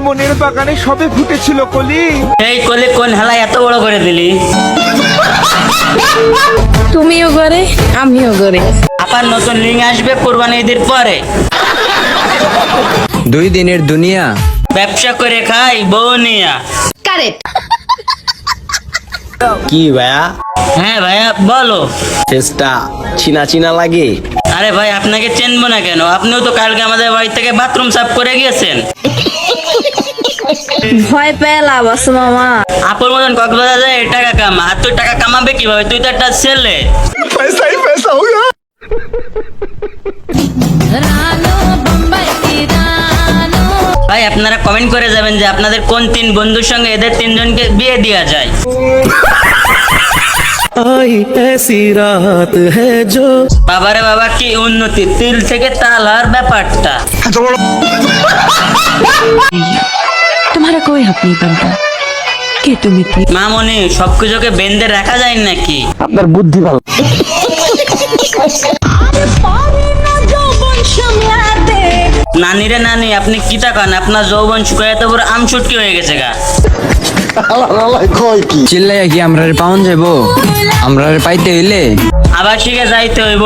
মনের বাগানে সবে ফুটেছিল কলি। এই কলি কোন হেলায় এত বড় করে দিলি? তুমিও করে আমিও করে। আবার নতুন লিঙ্ক আসবে কোরবানি ঈদের পরে। 2 দিনের দুনিয়া, ব্যবসা করে খাই বউ নিয়া। কারেক্ট। কি ভাইয়া, হ্যাঁ ভাইয়া বলো। ফেসটা চিনা চিনা লাগে। আরে ভাই আপনাকে চেনবো না কেন? আপনিও তো কালকে আমাদের বাড়ি থেকে বাথরুম সাফ করে গিয়েছেন। ভয় পেয়ে লাভ আছে মামা। আপুর মতন কক্সবাজার যায় টাকা কামা, আর তুই টাকা কামাবে কিভাবে? তুই তো একটা ছেলে। পয়সা ही पैसा होगा। ভাই আপনারা কমেন্ট করে যাবেন যে আপনাদের কোন 3 বন্ধুর সঙ্গে এদের 3 জনকে বিয়ে দেওয়া যায়। आई ऐसी रात है जो বাবারে বাবা কি উন্নতি, তিল থেকে তাল হওয়ার ব্যাপারটা। तुम्हारा कोई हक नहीं बनता कि तुम इतनी মামনি সবকিছুকে বেঁধে রাখা যায় নাকি? আপনার বুদ্ধি ভালো। নানি রে নানি, আপনি কি তাকান? আপনার যৌবন শুকায় এত বড় আম শুটকি হয়ে গেছে গা। চিল্লাইয়া কি আমরারে পাওন যাবো? আমরারে পাইতে হইলে আবার শিখে যাইতে হইব।